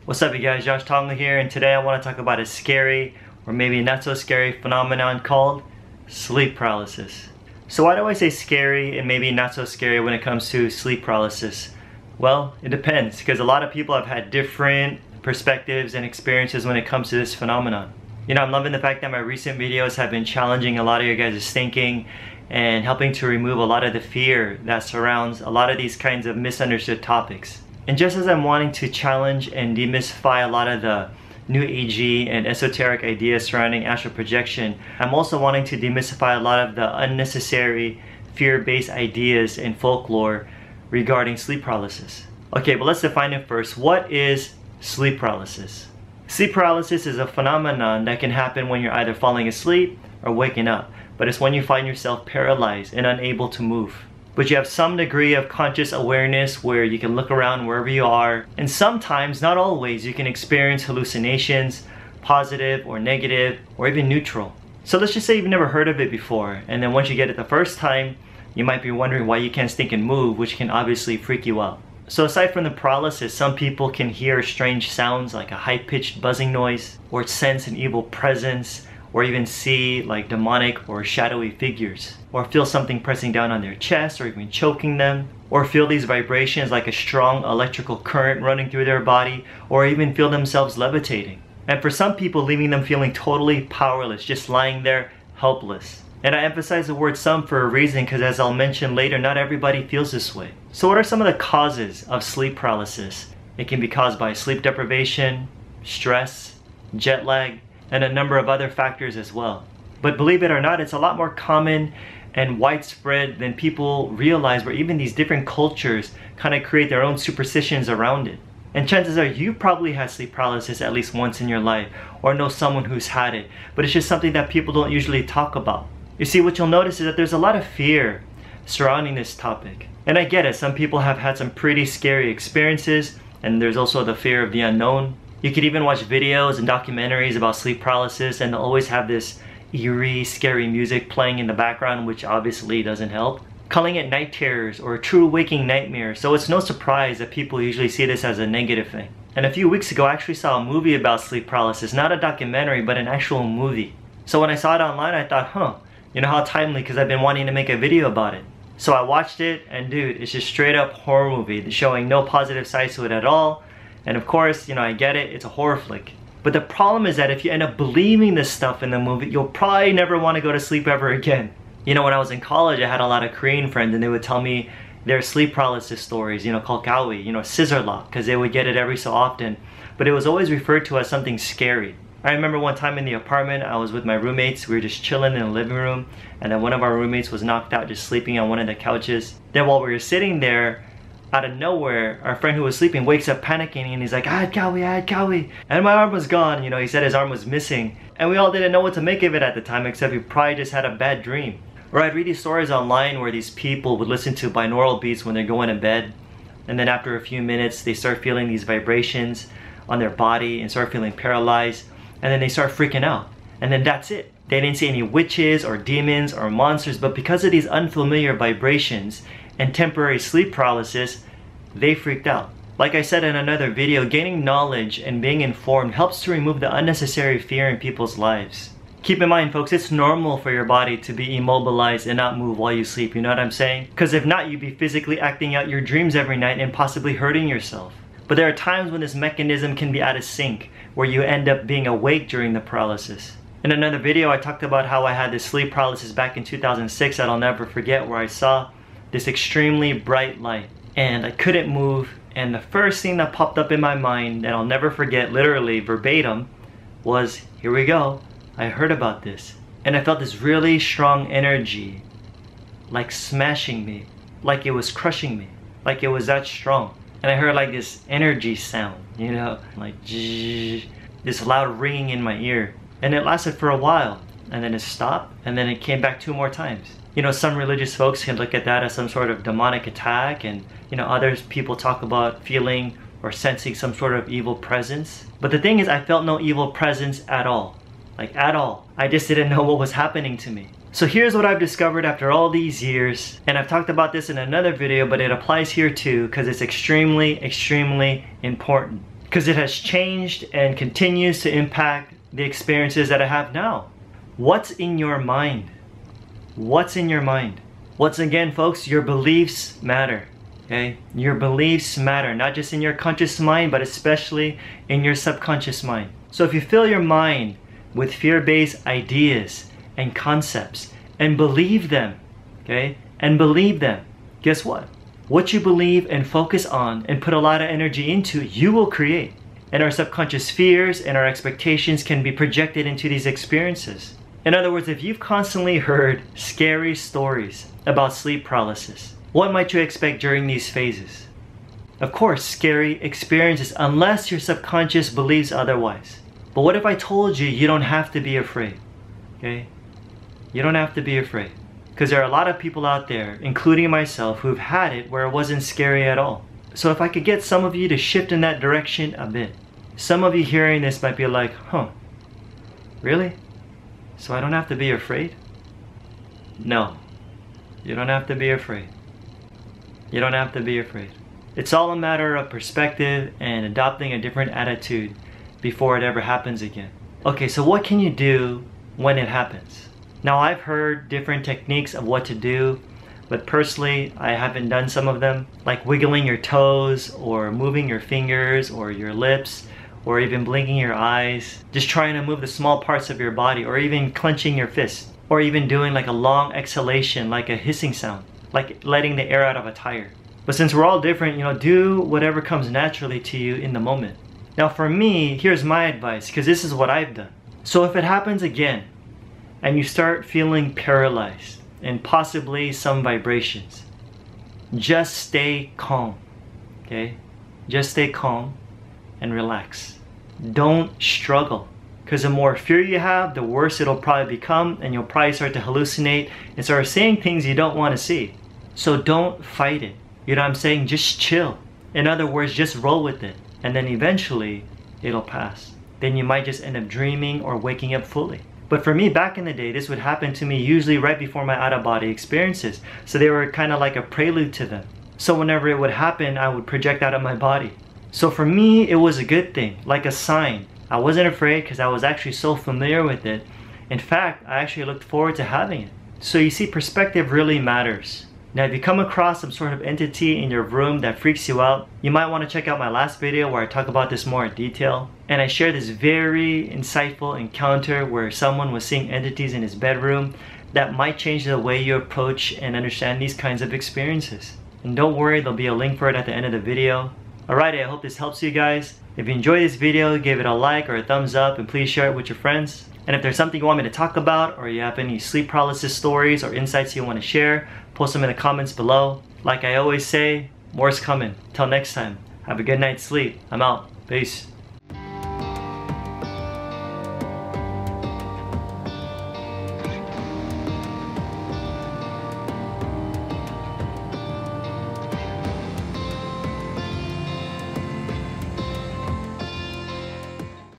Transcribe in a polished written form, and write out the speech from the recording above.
What's up you guys, Josh Tonga here, and today I want to talk about a scary or maybe not so scary phenomenon called sleep paralysis. So why do I say scary and maybe not so scary when it comes to sleep paralysis? Well, it depends, because a lot of people have had different perspectives and experiences when it comes to this phenomenon. You know, I'm loving the fact that my recent videos have been challenging a lot of your guys' thinking and helping to remove a lot of the fear that surrounds a lot of these kinds of misunderstood topics. And just as I'm wanting to challenge and demystify a lot of the new agey and esoteric ideas surrounding astral projection, I'm also wanting to demystify a lot of the unnecessary fear-based ideas and folklore regarding sleep paralysis. Okay, but let's define it first. What is sleep paralysis? Sleep paralysis is a phenomenon that can happen when you're either falling asleep or waking up, but it's when you find yourself paralyzed and unable to move. But you have some degree of conscious awareness where you can look around wherever you are, and sometimes, not always, you can experience hallucinations, positive or negative or even neutral. So let's just say you've never heard of it before, and then once you get it the first time, you might be wondering why you can't think and move, which can obviously freak you out. So aside from the paralysis, some people can hear strange sounds like a high-pitched buzzing noise, or sense an evil presence, or even see like demonic or shadowy figures, or feel something pressing down on their chest or even choking them, or feel these vibrations like a strong electrical current running through their body, or even feel themselves levitating. And for some people, leaving them feeling totally powerless, just lying there helpless. And I emphasize the word some for a reason, because as I'll mention later, not everybody feels this way. So what are some of the causes of sleep paralysis? It can be caused by sleep deprivation, stress, jet lag, and a number of other factors as well. But believe it or not, it's a lot more common and widespread than people realize, where even these different cultures kind of create their own superstitions around it. And chances are you probably had sleep paralysis at least once in your life, or know someone who's had it, but it's just something that people don't usually talk about. You see, what you'll notice is that there's a lot of fear surrounding this topic. And I get it, some people have had some pretty scary experiences, and there's also the fear of the unknown. You could even watch videos and documentaries about sleep paralysis, and they'll always have this eerie, scary music playing in the background, which obviously doesn't help. Calling it night terrors or true waking nightmares, so it's no surprise that people usually see this as a negative thing. And a few weeks ago I actually saw a movie about sleep paralysis, not a documentary, but an actual movie. So when I saw it online, I thought, you know how timely, because I've been wanting to make a video about it. So I watched it, and dude, it's just straight up horror movie, showing no positive sides to it at all. And of course, you know, I get it, it's a horror flick. But the problem is that if you end up believing this stuff in the movie, you'll probably never want to go to sleep ever again. You know, when I was in college, I had a lot of Korean friends, and they would tell me their sleep paralysis stories, you know, called gawi, you know, scissor lock, because they would get it every so often. But it was always referred to as something scary. I remember one time in the apartment, I was with my roommates, we were just chilling in the living room, and then one of our roommates was knocked out just sleeping on one of the couches. Then while we were sitting there, out of nowhere, our friend who was sleeping wakes up panicking, and he's like, I had gawi. And my arm was gone, you know, he said his arm was missing. And we all didn't know what to make of it at the time, except he probably just had a bad dream. Or I'd read these stories online where these people would listen to binaural beats when they're going to bed, and then after a few minutes they start feeling these vibrations on their body and start feeling paralyzed, and then they start freaking out. And then that's it. They didn't see any witches or demons or monsters, but because of these unfamiliar vibrations and temporary sleep paralysis, they freaked out. Like I said in another video, gaining knowledge and being informed helps to remove the unnecessary fear in people's lives. Keep in mind, folks, it's normal for your body to be immobilized and not move while you sleep, you know what I'm saying? Because if not, you'd be physically acting out your dreams every night and possibly hurting yourself. But there are times when this mechanism can be out of sync, where you end up being awake during the paralysis. In another video, I talked about how I had this sleep paralysis back in 2006 that I'll never forget, where I saw this extremely bright light and I couldn't move, and the first thing that popped up in my mind that I'll never forget, literally verbatim, was, here we go, I heard about this. And I felt this really strong energy, like smashing me, like it was crushing me, like it was that strong. And I heard like this energy sound, you know, like this loud ringing in my ear. And it lasted for a while, and then it stopped, and then it came back 2 more times. You know, some religious folks can look at that as some sort of demonic attack, and you know, others people talk about feeling or sensing some sort of evil presence. But the thing is, I felt no evil presence at all. Like at all. I just didn't know what was happening to me. So here's what I've discovered after all these years, and I've talked about this in another video, but it applies here too, because it's extremely important. because it has changed and continues to impact the experiences that I have now. What's in your mind? What's in your mind? Once again, folks, your beliefs matter. Okay? Your beliefs matter, not just in your conscious mind, but especially in your subconscious mind. So if you fill your mind with fear-based ideas and concepts and believe them, okay? And believe them, guess what? What you believe and focus on and put a lot of energy into, you will create. And our subconscious fears and our expectations can be projected into these experiences. In other words, if you've constantly heard scary stories about sleep paralysis, what might you expect during these phases? Of course, scary experiences, unless your subconscious believes otherwise. But what if I told you you don't have to be afraid? Okay? You don't have to be afraid. Because there are a lot of people out there, including myself, who've had it where it wasn't scary at all. So if I could get some of you to shift in that direction a bit. Some of you hearing this might be like, huh, really? So I don't have to be afraid? No, you don't have to be afraid. You don't have to be afraid. It's all a matter of perspective and adopting a different attitude before it ever happens again. Okay, so what can you do when it happens? Now, I've heard different techniques of what to do, but personally, I haven't done some of them, like wiggling your toes or moving your fingers or your lips or even blinking your eyes, just trying to move the small parts of your body, or even clenching your fist, or even doing like a long exhalation, like a hissing sound, like letting the air out of a tire. But since we're all different, do whatever comes naturally to you in the moment. Now for me, here's my advice, because this is what I've done. So if it happens again, and you start feeling paralyzed, and possibly some vibrations, just stay calm, okay? Just stay calm and relax. Don't struggle, because the more fear you have, the worse it'll probably become, and you'll probably start to hallucinate and start saying things you don't want to see. So don't fight it. You know what I'm saying? Just chill. In other words, just roll with it, and then eventually it'll pass. Then you might just end up dreaming or waking up fully. But for me, back in the day, this would happen to me usually right before my out-of-body experiences. So they were kind of like a prelude to them. So whenever it would happen, I would project out of my body. So for me, it was a good thing, like a sign. I wasn't afraid because I was actually so familiar with it. In fact, I actually looked forward to having it. So you see, perspective really matters. Now, if you come across some sort of entity in your room that freaks you out, you might want to check out my last video where I talk about this more in detail. And I share this very insightful encounter where someone was seeing entities in his bedroom that might change the way you approach and understand these kinds of experiences. And don't worry, there'll be a link for it at the end of the video. Alrighty, I hope this helps you guys. If you enjoyed this video, give it a like or a thumbs up, and please share it with your friends. And if there's something you want me to talk about, or you have any sleep paralysis stories or insights you want to share, post them in the comments below. Like I always say, more's coming. Till next time, have a good night's sleep. I'm out. Peace.